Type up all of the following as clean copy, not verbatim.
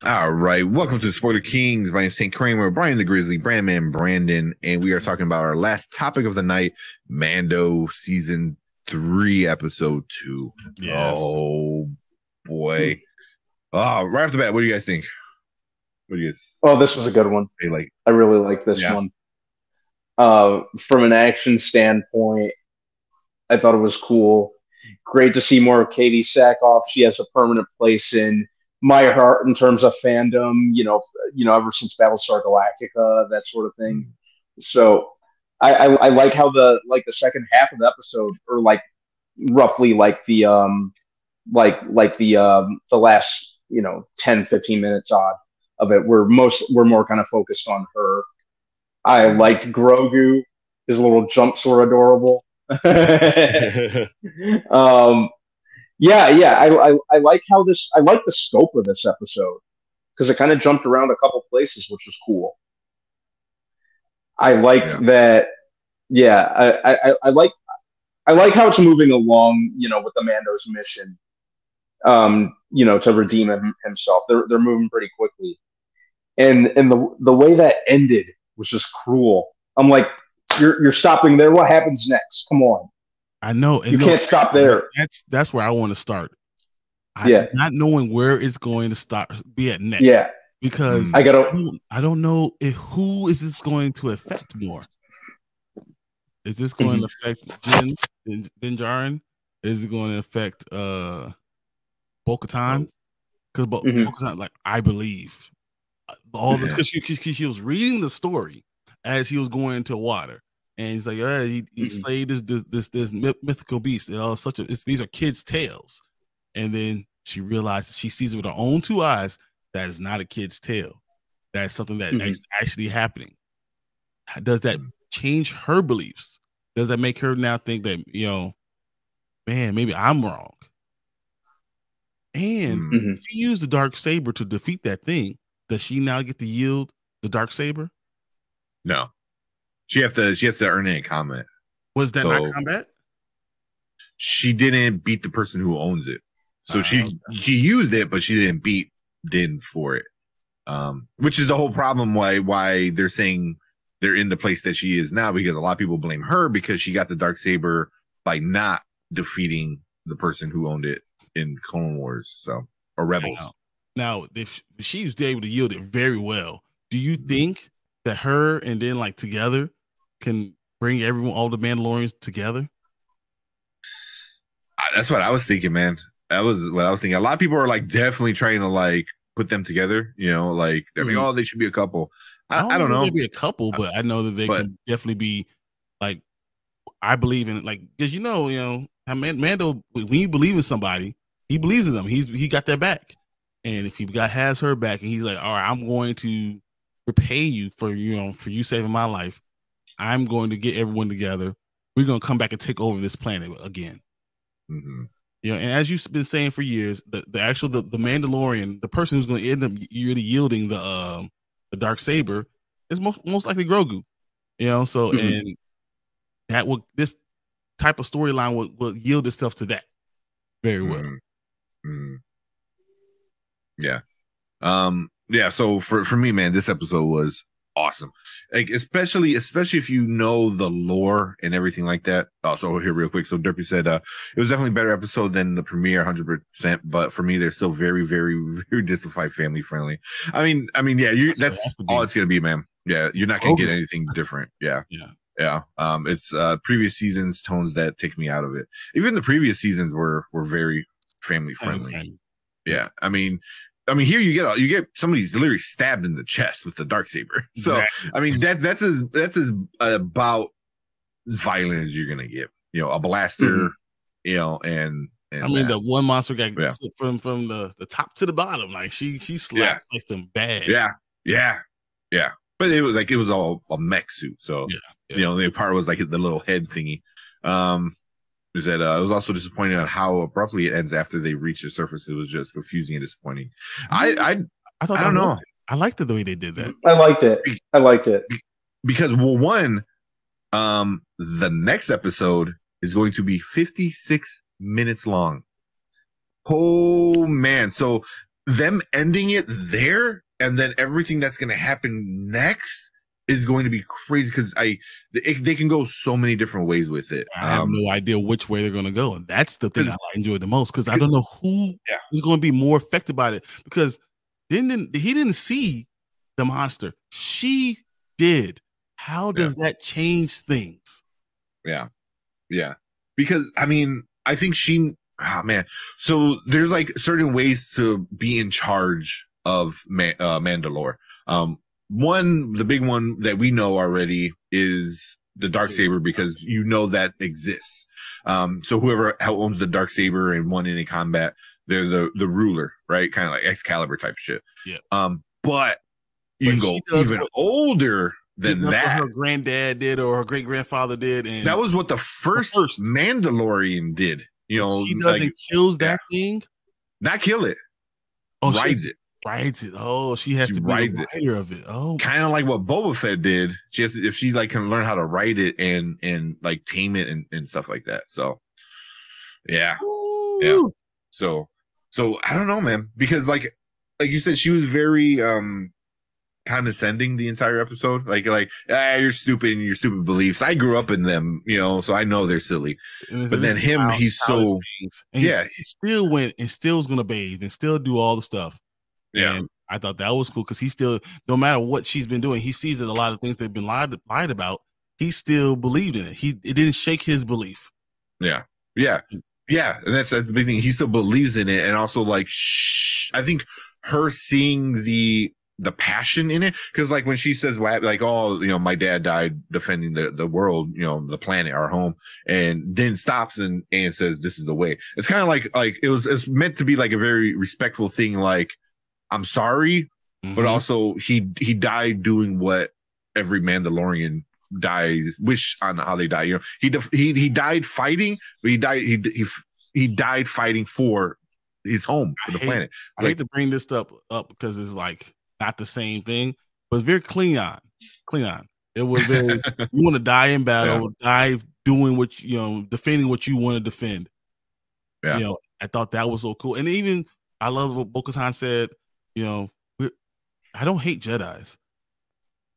All right, welcome to Spoiler Kings. My name is St. Kramer, Brian the Grizzly, Brandman Brandon, and we are talking about our last topic of the night, Mando Season 3, Episode 2. Yes. Oh, boy. Right off the bat, what do you guys think? What do you guys Oh, this was a good one. like? I really like this one. From an action standpoint, I thought it was cool. Great to see more of Katie Sackhoff. She has a permanent place in my heart in terms of fandom. Ever since Battlestar Galactica, that sort of thing. So I like how the second half of the episode, or like roughly like the last 10-15 minutes odd of it, we're more kind of focused on her. I liked Grogu. His little jumps were adorable. I like how I like the scope of this episode because it kind of jumped around a couple places, which was cool. I like that. Yeah, I like how it's moving along, with the Mando's mission, to redeem himself. They're moving pretty quickly, and the way that ended was just cruel. I'm like, you're stopping there. What happens next? Come on. I know. You can't stop there. That's where I want to start. Not knowing where it's going to stop, be at next. Yeah. Because I don't know who is this going to affect more. Is this going to affect Din Djarin? Is it going to affect Bo-Katan? Because Bo-Katan, like, I believe all this, because she was reading the story as he was going into water, and he's like, he slayed this mythical beast. These are kids' tales, and then she realizes, she sees it with her own two eyes, that is not a kid's tale. That's something that is actually happening. Does that change her beliefs? Does that make her now think that, man, maybe I'm wrong? And she used the dark saber to defeat that thing. Does she now get to yield the dark saber? No, she has to earn it in combat. Was that not combat? She didn't beat the person who owns it, so she used it, but she didn't beat Din for it. Which is the whole problem why they're saying they're in the place that she is now, because a lot of people blame her because she got the dark saber by not defeating the person who owned it in Clone Wars, or Rebels. Now, if she was able to yield it very well, do you think that her and Din, like, together can bring all the Mandalorians together? That's what I was thinking, man. That was what I was thinking. A lot of people are like definitely trying to like put them together. Like they're like, they should be a couple. I don't know. Maybe a couple, but I know that they can definitely be, like, I believe in it, like, because Mando, when you believe in somebody, he believes in them. He got their back, and if he has her back, and he's like, all right, I'm going to repay you for you saving my life. I'm going to get everyone together. We're going to come back and take over this planet again. And as you've been saying for years, the Mandalorian, the person who's going to end up really yielding the dark saber is most likely Grogu. And this type of storyline will yield itself to that very well. So for me, man, this episode was awesome. Like, especially if you know the lore and everything like that. So here real quick. So Derpy said it was definitely a better episode than the premiere, 100%. But for me, they're still very, very, very Disney family friendly. I mean, that's all it's gonna be, man. Yeah, you're not gonna get anything different. Yeah. It's previous seasons tones that take me out of it. Even the previous seasons were very family friendly. Yeah, I mean, here you get somebody literally stabbed in the chest with the darksaber. So exactly. I mean, that's as about violent as you're gonna get. A blaster. And I mean, the one monster got from the top to the bottom. Like she sliced them bad. Yeah. But it was all a mech suit. So the part was like the little head thingy. Is that it was also disappointing on how abruptly it ends after they reach the surface. It was just confusing and disappointing. I don't know. I liked the way they did that. I liked it because one, the next episode is going to be 56 minutes long. Oh man! So them ending it there, and then everything that's going to happen next is going to be crazy because they can go so many different ways with it. I have no idea which way they're going to go, and that's the thing I enjoy the most because I don't know who is going to be more affected by it because he didn't see the monster. She did. How does that change things? Yeah. Because I mean, I think man. So there's like certain ways to be in charge of Mandalore. The big one that we know already is the Darksaber because you know that exists. So whoever owns the Darksaber and won any combat, they're the ruler, right? Kind of like Excalibur type shit. Yeah. But you can go even older than that. What her granddad did or her great grandfather did, and that was what the first Mandalorian did. You know, she doesn't kill that thing. Not kill it. Rides it. Oh, she has to be the rider of it. Oh, kind of like what Boba Fett did. She has to, if she like can learn how to ride it and like tame it and stuff like that. So, yeah. So I don't know, man, because like you said, she was very condescending the entire episode. Like you're stupid and your stupid beliefs. I grew up in them, you know, so I know they're silly. But then he's so he still went and still was gonna bathe and still do all the stuff. Yeah, and I thought that was cool because he still, no matter what she's been doing, he sees that a lot of things they've been lied about. He still believed in it. It didn't shake his belief. Yeah. And that's the big thing. He still believes in it, and also like I think her seeing the passion in it, because like when she says like, oh, you know, my dad died defending the world, you know, the planet, our home, and then stops and says this is the way. It's kind of like it's meant to be like a very respectful thing, like I'm sorry, but also he died doing what every Mandalorian dies, wish on how they die. You know, he died fighting, but he died fighting for his home, for the planet. I hate to bring this up because it's like not the same thing, but it's very Klingon. It was very you want to die in battle, die doing what defending what you want to defend. Yeah. You know, I thought that was so cool. And even I love what Bo-Katan said, you know, I don't hate Jedis.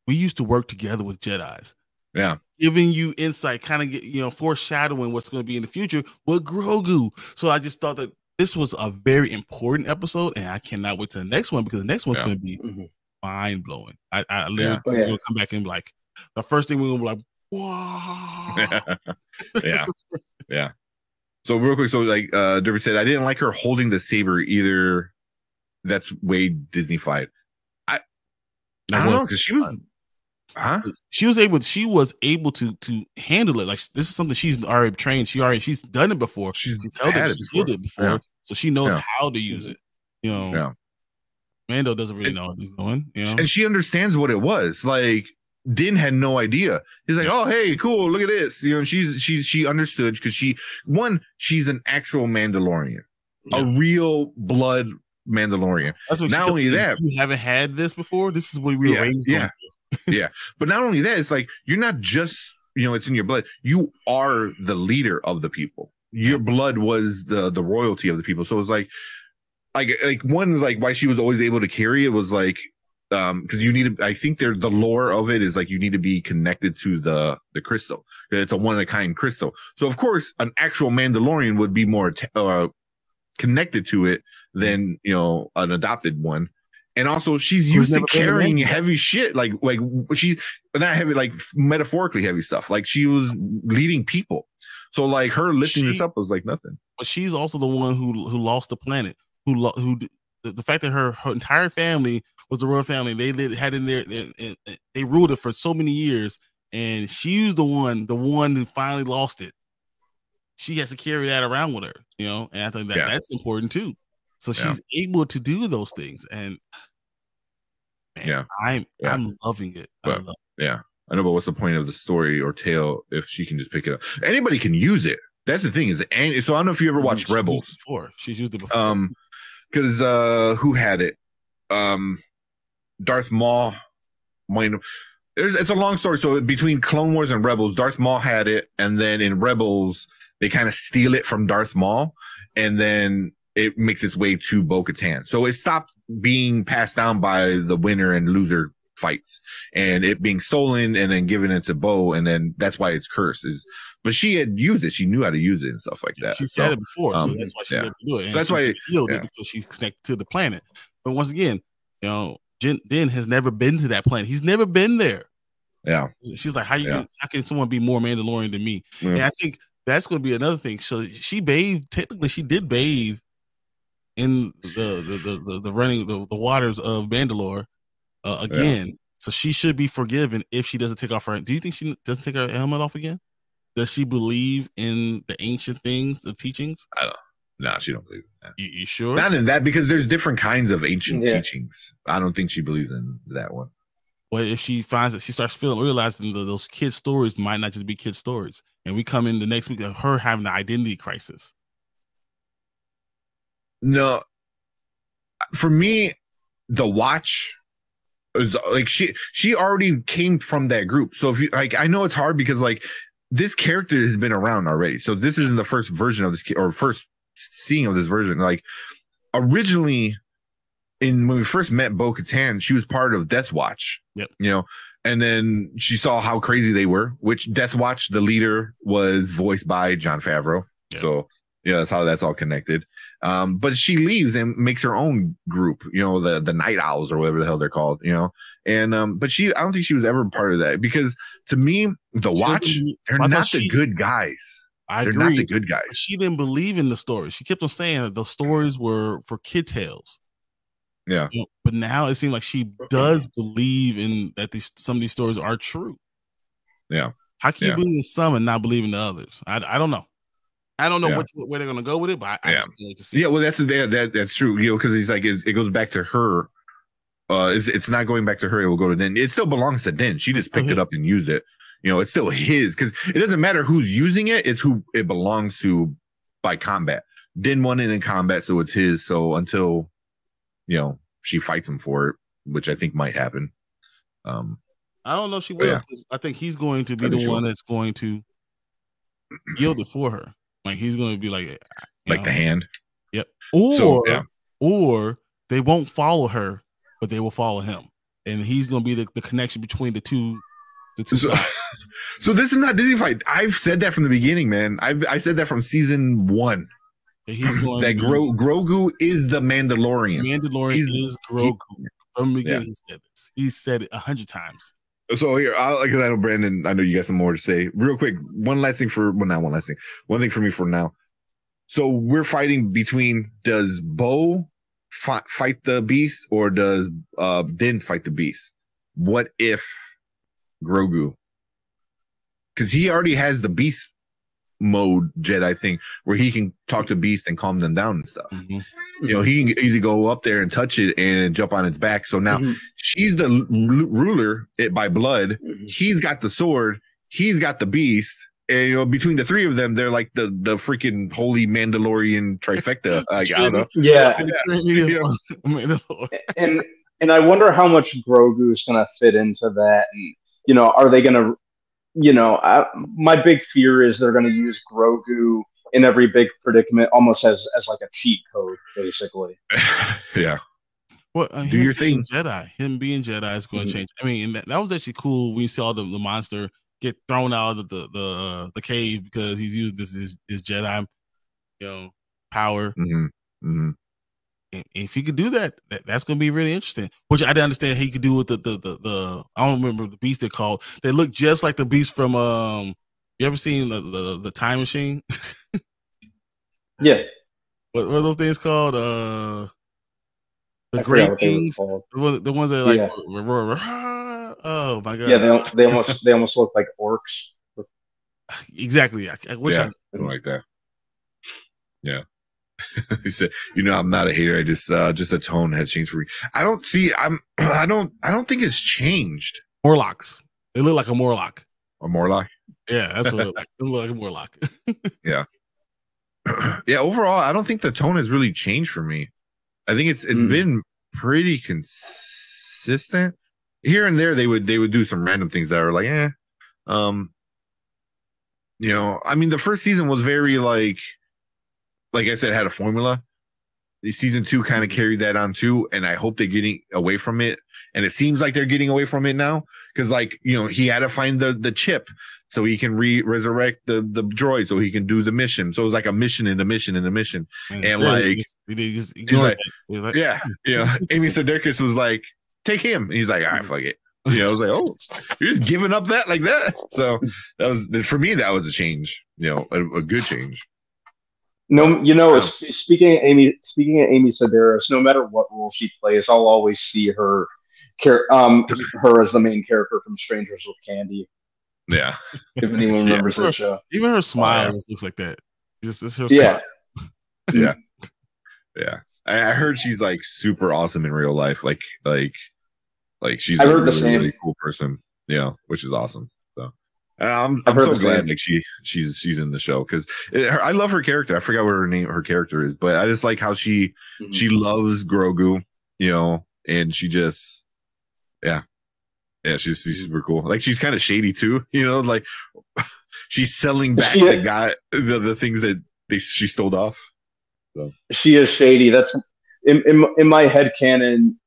We used to work together with Jedis. Yeah. Giving you insight, kind of foreshadowing what's going to be in the future with Grogu. So I just thought that this was a very important episode, and I cannot wait to the next one because the next one's going to be mind blowing. I literally going to come back and be like, the first thing we're going to be like, wow. Yeah. So real quick, so like Derby said, I didn't like her holding the saber either. That's way Disney-fied. I don't know, because she was she was able to handle it. Like this is something she's already trained. She's done it before. She's held it before. So she knows how to use it. You know, Mando doesn't really know what he's doing. You know, and she understands what it was. Like Din had no idea. He's like, "Oh, hey, cool, look at this." You know, she understood because she's an actual Mandalorian, a real blood Mandalorian. That's what not only that, you haven't had this before. This is what we were raised on. Yeah, but not only that, it's like you're not just, you know, it's in your blood. You are the leader of the people. Your blood was the royalty of the people. So it's like one, like why she was always able to carry it was like because you need to. I think the lore of it is like you need to be connected to the crystal. It's a one of a kind crystal. So of course, an actual Mandalorian would be more connected to it than, you know, an adopted one. And also she's used to carrying heavy shit, like she's not heavy, like metaphorically heavy stuff. Like she was leading people. So like her lifting this up was like nothing. But she's also the one who lost the planet. The fact that her entire family was the royal family. They ruled it for so many years, and she was the one who finally lost it. She has to carry that around with her, you know. And I think that's important too. So she's able to do those things, and man, I'm loving it. I know, but what's the point of the story or tale if she can just pick it up? Anybody can use it. That's the thing. So I don't know if you ever watched Rebels. She's used it before. Because who had it? Darth Maul. It's a long story. So between Clone Wars and Rebels, Darth Maul had it, and then in Rebels they kind of steal it from Darth Maul, and then it makes its way to Bo-Katan. So it stopped being passed down by the winner and loser fights, and it being stolen and then given it to Bo, and then that's why it's cursed. But she had used it; she knew how to use it and stuff like that. She said it before, so that's why she's able to do it. And so that's why healed it because she's connected to the planet. But once again, Din has never been to that planet. He's never been there. Yeah, she's like, how can someone be more Mandalorian than me? Yeah. And I think that's going to be another thing. So she bathed. Technically, she did bathe in the running the waters of Mandalore again. Yeah. So she should be forgiven if she doesn't take off her. Do you think she doesn't take her helmet off again? Does she believe in the ancient things, the teachings? I don't. No, she don't believe in that. You sure? Not in that, because there's different kinds of ancient teachings. I don't think she believes in that one. Well, if she finds that she starts realizing that those kid stories might not just be kid stories, and we come in the next week of her having an identity crisis. No, for me, the Watch is like she already came from that group. So if you like, I know it's hard because like this character has been around already. So this isn't the first version of this or first seeing of this version. Like originally, when we first met Bo-Katan, she was part of Death Watch. Yep. And then she saw how crazy they were, which Death Watch, the leader, was voiced by Jon Favreau. Yep. So that's how that's all connected. But she leaves and makes her own group, the Night Owls or whatever the hell they're called, and but I don't think she was ever part of that, because to me, the Watch, they're not the good guys. They're not the good guys. She didn't believe in the stories. She kept on saying that the stories were for kid tales. Yeah. But now it seems like she does believe in that some of these stories are true. Yeah. How can you believe in some and not believe in the others? I don't know. I don't know where they're going to go with it, but I just can't wait to see. Yeah, well, that's true, because he's like, it goes back to her. It's not going back to her. It will go to Din. It still belongs to Din. She just picked it up and used it. It's still his, because it doesn't matter who's using it. It's who it belongs to by combat. Din won it in combat, so it's his. So until, she fights him for it, which I think might happen. I don't know if she will, because I think he's going to be the one that's going to yield it for her. Like he's going to be like the hand. Yep. Or they won't follow her, but they will follow him, and he's going to be the connection between the two sides. So this is not Disney fight. I've said that from the beginning, man. I said that from season 1. He's going that Grogu is the Mandalorian. Mandalorian is Grogu. From the beginning, he said this. He said it 100 times. So here, because I know Brandon, I know you got some more to say. Real quick, one thing for me for now. So we're fighting between, does Bo fight the beast, or does Din fight the beast? What if Grogu? Because he already has the beast mode Jedi thing where he can talk to beast and calm them down and stuff. Mm-hmm. He can easily go up there and touch it and jump on its back. So now she's the ruler by blood. He's got the sword. He's got the beast. And between the three of them, they're like the freaking holy Mandalorian trifecta. I don't know. Yeah. And I wonder how much Grogu is going to fit into that. And are they going to? My big fear is they're going to use Grogu in every big predicament, almost as like a cheat code, basically. Yeah. Well, do your thing. Him being Jedi is going to change. I mean, that was actually cool when you saw the monster get thrown out of the cave because he's used his Jedi, power. Mm-hmm. Mm-hmm. And if he could do that, that's going to be really interesting. Which I didn't understand he could do with the I don't remember the beast they're called. They look just like the beast from you ever seen the Time Machine? Yeah. What are those things called? The Great Kings. The ones that like oh my god. Yeah, they almost look like orcs. Exactly. I wish I like that. Yeah. He said, I'm not a hater. I just the tone has changed for me. I don't think it's changed. Morlocks. They look like a Morlock. A Morlock? Yeah, that's what it look like a Morlock. Yeah. Yeah, overall, I don't think the tone has really changed for me. I think it's been pretty consistent. Here and there they would do some random things that are like, I mean, the first season was very like I said, had a formula. season 2 kind of carried that on too, and I hope they're getting away from it. And it seems like they're getting away from it now because, like, you know, he had to find the chip so he can resurrect the droid so he can do the mission. So it was like a mission and a mission and a mission. And like, he's like, yeah, you know, Amy Sedaris was like, take him. And he's like, all right, fuck it. You know, I was like, oh, you're just giving up that like that. So that was, for me, that was a change. You know, a good change. No, you know, speaking of Amy Sedaris, no matter what role she plays, I'll always see her as the main character from Strangers with Candy. Yeah. If anyone remembers that show. Even her smile looks like that. It's her smile. Yeah. Yeah. I heard she's like super awesome in real life. Like she's a really cool person. Yeah, which is awesome. So I'm so glad like she's in the show because I love her character. I forgot what her character is, but I just like how she loves Grogu, you know, and she just she's super cool. Like she's kind of shady too, you know, like she's selling back the guy the things that she stole off. So she is shady. That's in my head canon.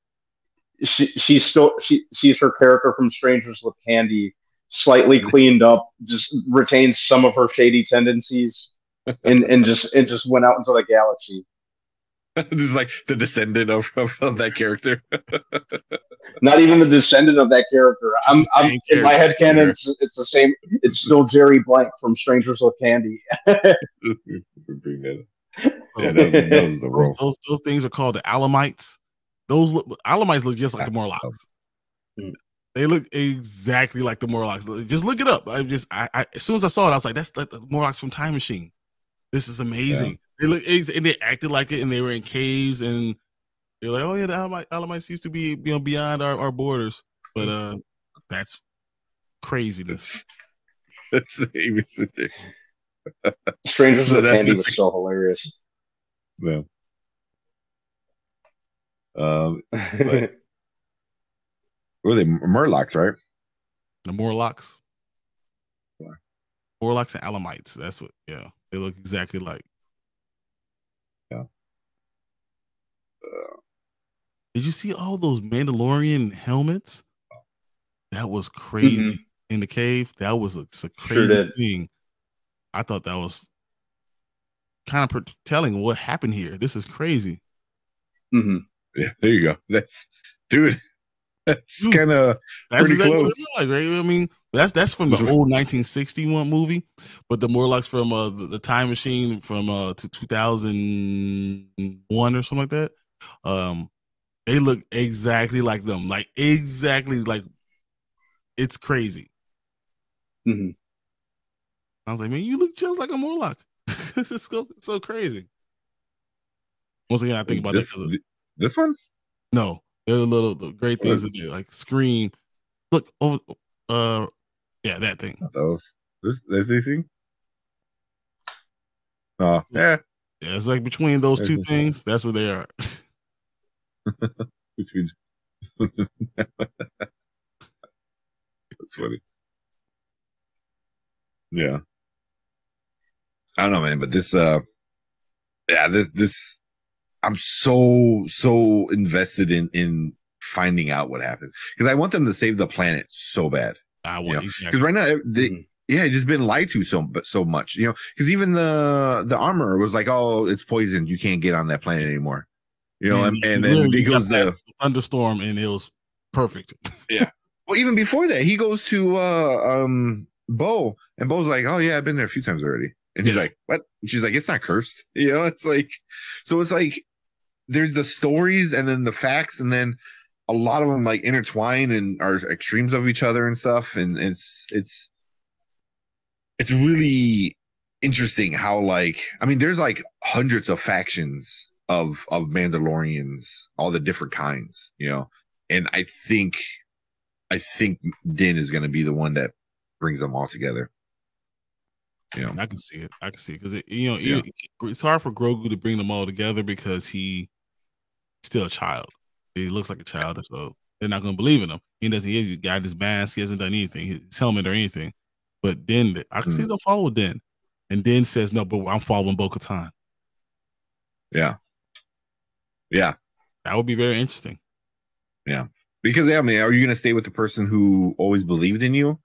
She's her character from Strangers with Candy, slightly cleaned up, just retains some of her shady tendencies, and just went out into the galaxy. This is like the descendant of that character. Not even the descendant of that character. I'm in my head canon. It's the same. It's still Jerry Blank from Strangers with Candy. Those things are called the Alamites. Alamites look just like the Morlocks. They look exactly like the Morlocks. Just look it up. I as soon as I saw it, I was like, that's like the Morlocks from Time Machine. This is amazing. Yeah. They look and they acted like it, and they were in caves, and they're like, oh yeah, the Alamites used to be, you know, beyond our borders, but that's craziness. That's Strangers with Candy was so hilarious. Yeah. Were they Murlocs, right? The Morlocks. Morlocks and Alamites. That's what. Yeah, they look exactly like. Yeah. Did you see all those Mandalorian helmets? That was crazy in the cave. That was a crazy thing. I thought that was kind of telling what happened here. This is crazy. Mm-hmm. Yeah, there you go. That's kind of pretty exactly close. Like, right? I mean, that's from the old 1961 movie, but the Morlocks from the Time Machine from to 2001 or something like that. They look exactly like them, like exactly like. It's crazy. Mm-hmm. I was like, man, you look just like a Morlock. This is so crazy. Once again, I think about this one. No, there are the great things that do, like Scream. Look over, yeah, that thing. This thing. Oh, yeah. Yeah, it's like between those two things, that's where they are. That's funny. Yeah. I don't know, man, but this I'm so invested in finding out what happened because I want them to save the planet so bad. Because right now it's just been lied to so much, you know, because even the armor was like, oh, it's poisoned, you can't get on that planet anymore, you know, and then he goes the thunderstorm and it was perfect. Yeah. Well, even before that, he goes to Bo, and Bo's like, oh yeah, I've been there a few times already. And he's like, what? And she's like, it's not cursed. You know, it's like, so it's like there's the stories and then the facts, and then a lot of them like intertwine and are extremes of each other and stuff. And it's really interesting how, like, I mean, there's like hundreds of factions of Mandalorians, all the different kinds, you know, and I think Din is going to be the one that brings them all together. You know, I can see it because it's hard for Grogu to bring them all together because he's still a child. He looks like a child, so they're not going to believe in him. He got his mask. He hasn't done anything, his helmet or anything. But Din, I can see them follow Din, and Din says, "No, but I'm following Bo-Katan." Yeah. Yeah, that would be very interesting. Yeah, because I mean, are you going to stay with the person who always believed in you,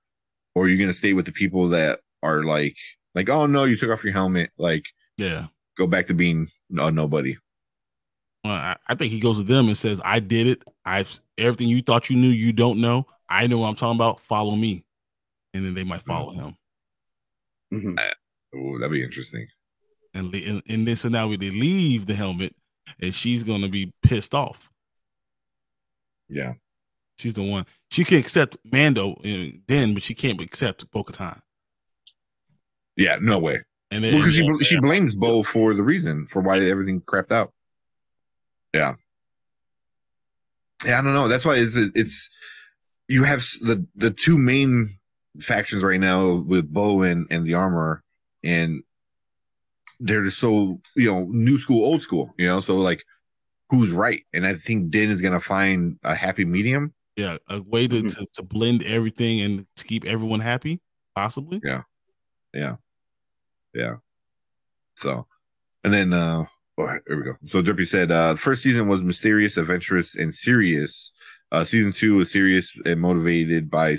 or are you going to stay with the people that are like, oh no, you took off your helmet, like, yeah, go back to being a nobody. I think he goes to them and says, "I did it. I've everything you thought you knew, you don't know. I know what I'm talking about. Follow me," and then they might follow him. Mm-hmm. Oh, that'd be interesting. And then so now they leave the helmet, and she's gonna be pissed off. Yeah, she's the one. She can accept Mando then, but she can't accept Bo-Katan. Yeah, no way. And because she blames Bo for the reason for why everything crapped out. Yeah, I don't know. That's why it's you have the two main factions right now with Bo and the Armor, and they're just so new school, old school. So like, who's right? And I think Din is gonna find a happy medium. Yeah, a way to blend everything and to keep everyone happy, possibly. Yeah. So, and then here we go. So Drippy said, first season was mysterious, adventurous, and serious. Season 2 was serious and motivated by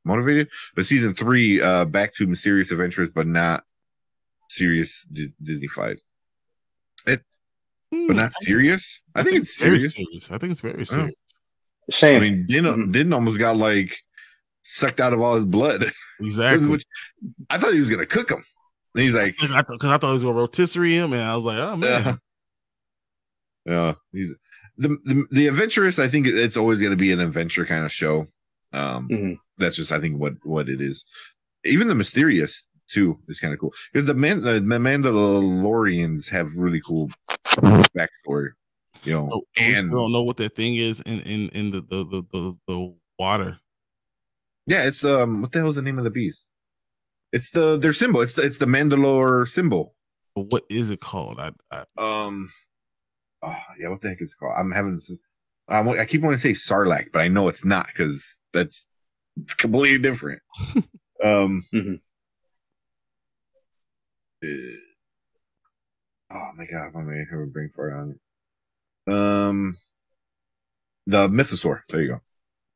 motivated. But season 3, back to mysterious, adventurous, but not serious, Disney-fied. But not serious. I think it's serious. I think it's very serious. Same. I mean, Din almost got like sucked out of all his blood. Exactly. I thought he was gonna cook him. And he's like, because I thought he was gonna rotisserie him, and I was like, oh man. Yeah. The adventurous. I think it's always gonna be an adventure kind of show. That's just I think what it is. Even the mysterious too is kind of cool because the Mandalorians have really cool backstory. And we still don't know what that thing is in the water. Yeah, it's what the hell is the name of the beast? It's their symbol. It's the Mandalore symbol. But what is it called? What the heck is it called? I keep wanting to say Sarlacc, but I know it's not because it's completely different. Oh my god, I may have a brain fart on it. The Mythosaur. There you go.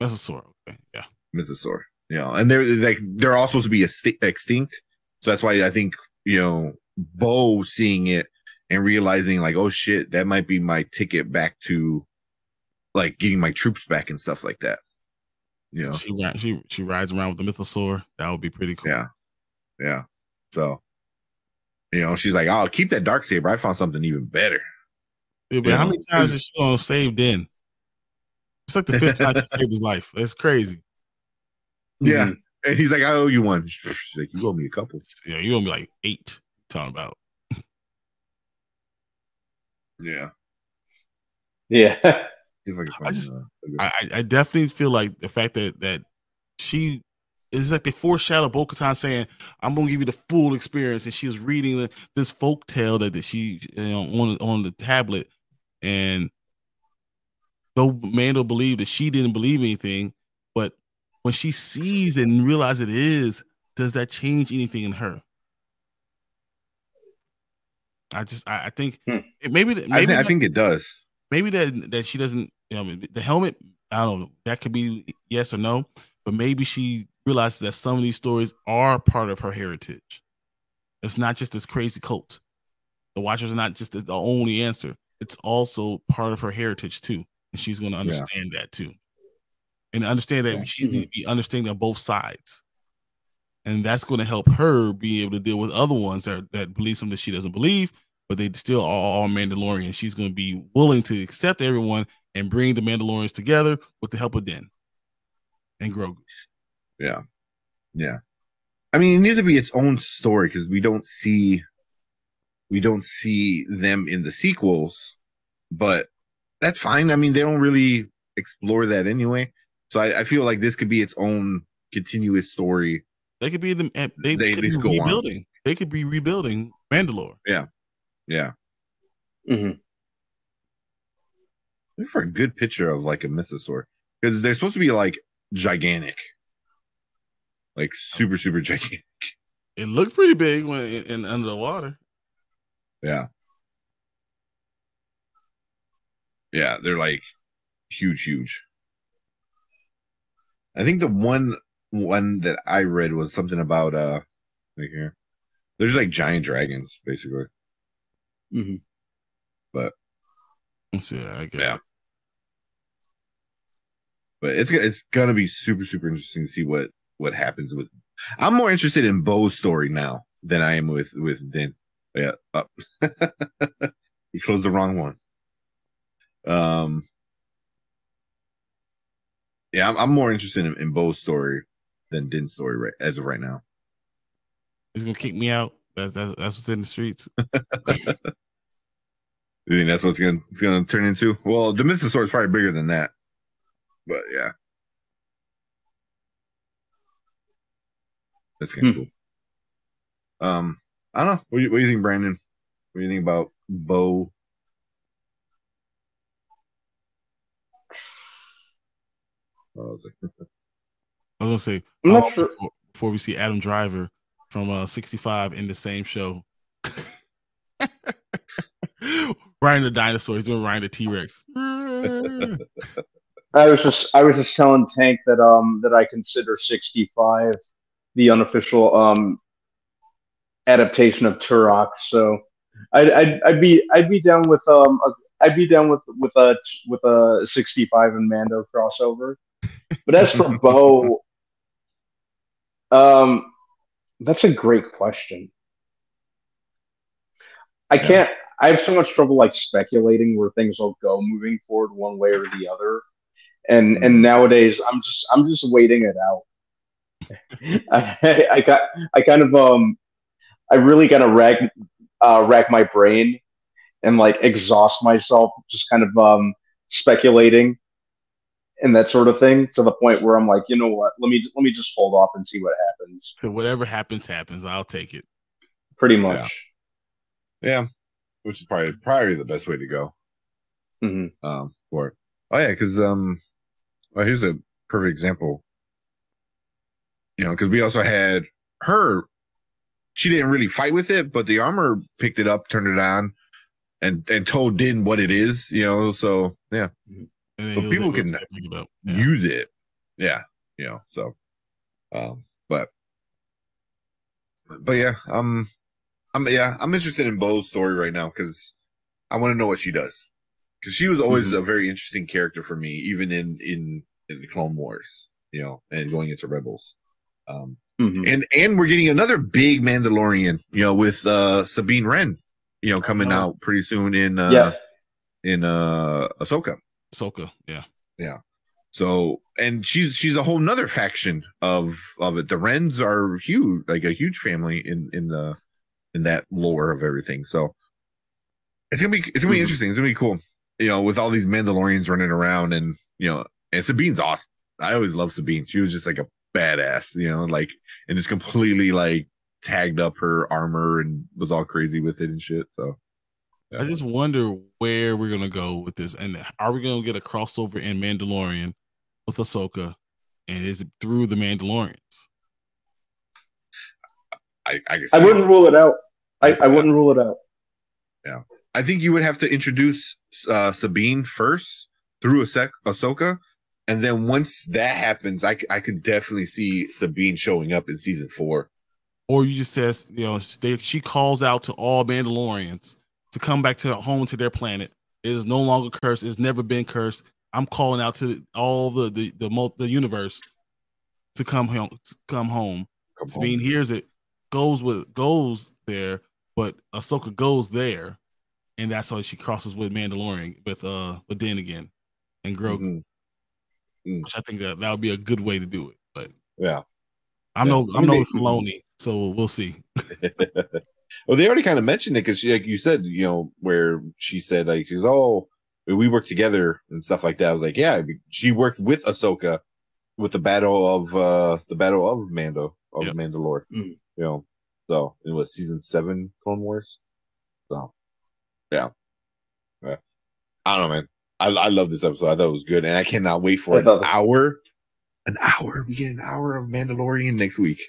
Mythosaur. Okay, yeah. Mythosaur. And they're all supposed to be extinct. So that's why I think Bo seeing it and realizing like, oh shit, that might be my ticket back to like getting my troops back and stuff like that. She rides around with the Mythosaur. That would be pretty cool. Yeah. So she's like, I'll keep that Darksaber. I found something even better. Yeah, but how many times is she gonna save Din? It's like the 5th time she saved his life. That's crazy. Yeah. And he's like, I owe you one. She's like, you owe me a couple. Yeah, you owe me like 8. Talking about. Yeah. I definitely feel like the fact that she is like they foreshadow Bo-Katan saying, I'm gonna give you the full experience, and she was reading this folk tale that she on the tablet, and though Mando believed that she didn't believe anything, but when she sees and realizes it is, does that change anything in her? I think I think it does. Maybe that she doesn't. The helmet. I don't know. That could be yes or no, but maybe she realizes that some of these stories are part of her heritage. It's not just this crazy cult. The Watchers are not just the only answer. It's also part of her heritage too, and she's going to understand that too, and understand that she needs to be understanding on both sides, and that's going to help her be able to deal with other ones that believe something that she doesn't believe, but they still are all Mandalorian. She's going to be willing to accept everyone and bring the Mandalorians together with the help of Din and Grogu. Yeah. I mean, it needs to be its own story because we don't see them in the sequels, but that's fine. I mean, they don't really explore that anyway. So I feel like this could be its own continuous story. They could be they could be rebuilding. On. They could be rebuilding Mandalore. Yeah. Look for a good picture of like a Mythosaur because they're supposed to be like gigantic, like super gigantic. It looks pretty big when under the water. Yeah. Yeah, they're like huge. I think the one that I read was something about right here. There's like giant dragons, basically. Mm-hmm. But Yeah, I get it. But it's gonna be super interesting to see what happens with. I'm more interested in Bo's story now than I am with Din. Yeah, he closed the wrong one. Yeah, I'm more interested in Bo's story than Din's story right as of right now. He's gonna kick me out. That's what's in the streets. You think that's what it's gonna turn into? Well, the Mythosaur is probably bigger than that. But yeah. That's kind of cool. I don't know. What do you think, Brandon? What do you think about Bo? I was gonna say before we see Adam Driver from 65 in the same show. Ryan the dinosaur. He's gonna Ryan the T-Rex. I was just telling Tank that I consider 65 the unofficial adaptation of Turok. So I'd be down with I'd be down with a 65 and Mando crossover. But as for Bo, that's a great question. I can't. I have so much trouble like speculating where things will go moving forward one way or the other. And nowadays I'm just waiting it out. I really gotta rack my brain and like exhaust myself just kind of speculating and that sort of thing to the point where I'm like, you know what, let me just hold off and see what happens. So whatever happens, I'll take it. Pretty much. Yeah. Which is probably the best way to go. Mm-hmm. For it. Oh yeah, because here's a perfect example. You know, because we also had her. She didn't really fight with it, but the armor picked it up, turned it on, and told Din what it is. You know, so yeah, so people can use it. Yeah, you know, so, but yeah, I'm interested in Bo's story right now because I want to know what she does. Because she was always a very interesting character for me, even in the Clone Wars, you know, and going into Rebels. And we're getting another big Mandalorian, you know, with Sabine Wren, you know, coming out pretty soon in Ahsoka. Yeah. So, and she's a whole nother faction of it. The Wrens are huge, like a huge family in that lore of everything. So it's gonna be interesting. It's gonna be cool. You know, with all these Mandalorians running around, and you know, and Sabine's awesome. I always loved Sabine. She was just like a badass, you know, like, and just completely like tagged up her armor and was all crazy with it and shit. So yeah. I just wonder where we're gonna go with this, and are we gonna get a crossover in Mandalorian with Ahsoka, and is it through the Mandalorians? I guess I wouldn't rule it out. I wouldn't rule it out. Yeah. I think you would have to introduce Sabine first through Ahsoka, and then once that happens, I could definitely see Sabine showing up in season 4. Or you just says, you know, she calls out to all Mandalorians to come back to home to their planet. It is no longer cursed. It's never been cursed. I'm calling out to all the universe to come home. Sabine hears it, goes there, but Ahsoka goes there. And that's how she crosses with Mandalorian with Din again and Grogu, which I think that would be a good way to do it. But yeah, I'm no Filoni, so we'll see. Well, they already kind of mentioned it because she, like you said, you know, where she said like she's we worked together and stuff like that. I was like, yeah, she worked with Ahsoka with the battle of Mando of Mandalore. You know, so it was season 7 Clone Wars. So. Yeah. I don't know, man. I love this episode. I thought it was good, and I cannot wait for an hour. An hour. We get an hour of Mandalorian next week.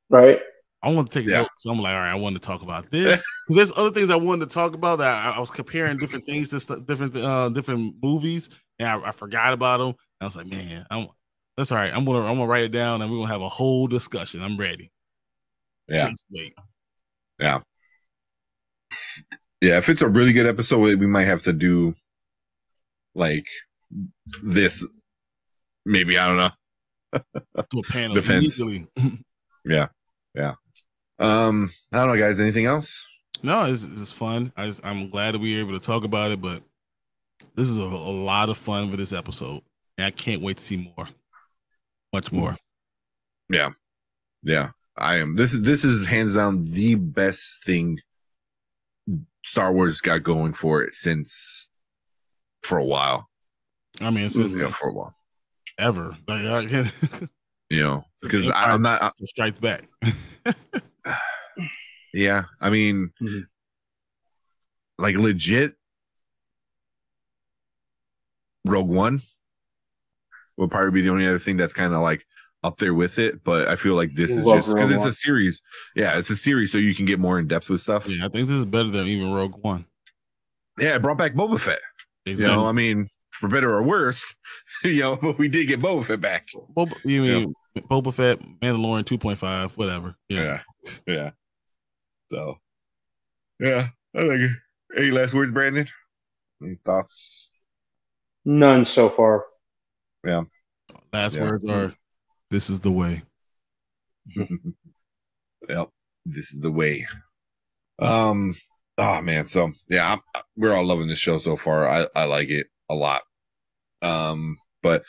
Right. I want to take notes. So I'm like, all right, I want to talk about this. there's other things I wanted to talk about that I was comparing different things to different movies, and I forgot about them. I was like, man, that's all right. I'm gonna write it down, and we're gonna have a whole discussion. I'm ready. Yeah. Just wait. Yeah. Yeah. If it's a really good episode, we might have to do like this. Maybe, I don't know. To a panel. Depends. Easily. Yeah. Yeah. I don't know, guys. Anything else? No, it's fun. I'm glad that we were able to talk about it, but this is a lot of fun for this episode, and I can't wait to see more, much more. Yeah, yeah, I am. This is hands down the best thing Star Wars got going for it for a while. I mean, since for a while, ever. Like, because I'm not Strikes Back. Yeah, I mean, like legit, Rogue One will probably be the only other thing that's kind of like up there with it. But I feel like this is just because it's a series. Yeah, it's a series, so you can get more in depth with stuff. Yeah, I think this is better than even Rogue One. Yeah, it brought back Boba Fett. Exactly. I mean, for better or worse, but we did get Boba Fett back. Boba Fett, Mandalorian 2.5, whatever. Yeah. So, yeah, I like it. Any last words, Brandon? Any thoughts? None so far. Yeah. Last words are, this is the way. Yep, this is the way. Oh man, so yeah, we're all loving this show so far. I like it a lot. But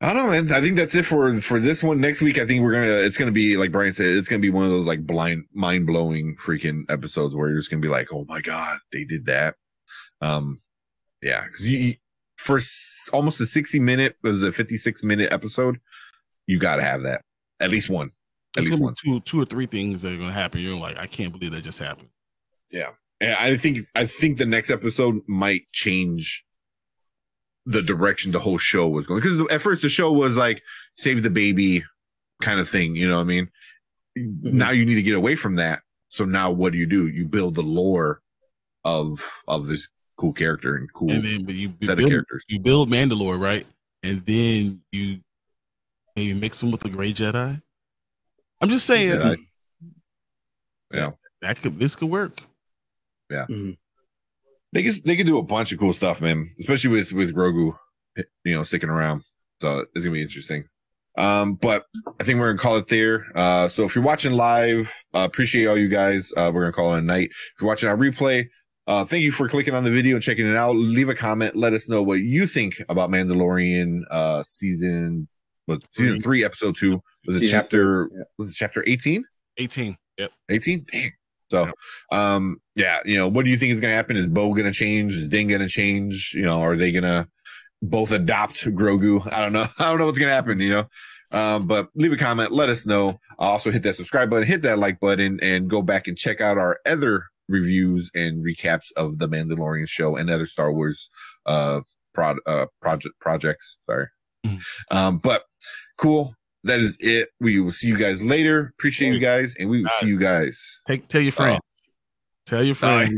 I don't know, man. I think that's it for this one. Next week, I think it's gonna be like Brian said, it's gonna be one of those like mind blowing freaking episodes where you're just gonna be like, oh my god, they did that. Yeah, because for almost a 60-minute, it was a 56-minute episode, you got to have that at least one. At least one. Two or three things that are gonna happen. You're like, I can't believe that just happened. Yeah, and I think the next episode might change the direction the whole show was going, because at first the show was like save the baby kind of thing, you know what I mean? Now you need to get away from that. So now what do? You build the lore of this cool character and cool set of characters. You build Mandalore, right? And then you maybe mix them with the Gray Jedi. I'm just saying. Yeah. This could work. Yeah. They can do a bunch of cool stuff, man. Especially with Grogu, sticking around. So it's gonna be interesting. But I think we're gonna call it there. So if you're watching live, appreciate all you guys. We're gonna call it a night. If you're watching our replay, thank you for clicking on the video and checking it out. Leave a comment. Let us know what you think about Mandalorian season 3, episode 2. Was it chapter 18? 18. Yep. 18? Dang. So, what do you think is going to happen? Is Bo going to change? Is Din going to change? Are they going to both adopt Grogu? I don't know. I don't know what's going to happen, but leave a comment. Let us know. Also hit that subscribe button, hit that like button, and go back and check out our other reviews and recaps of the Mandalorian show and other Star Wars projects. Sorry. But cool. That is it. We will see you guys later. Appreciate you guys, and we will see you guys. Tell your friends. Tell your friends.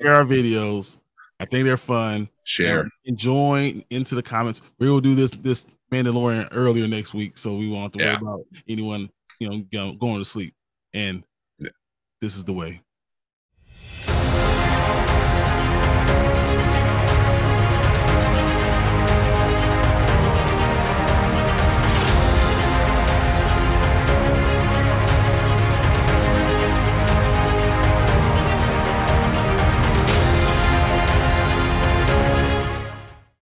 Share our videos. I think they're fun. Share. And join into the comments. We will do this Mandalorian earlier next week, so we won't have to worry about anyone going to sleep. And this is the way.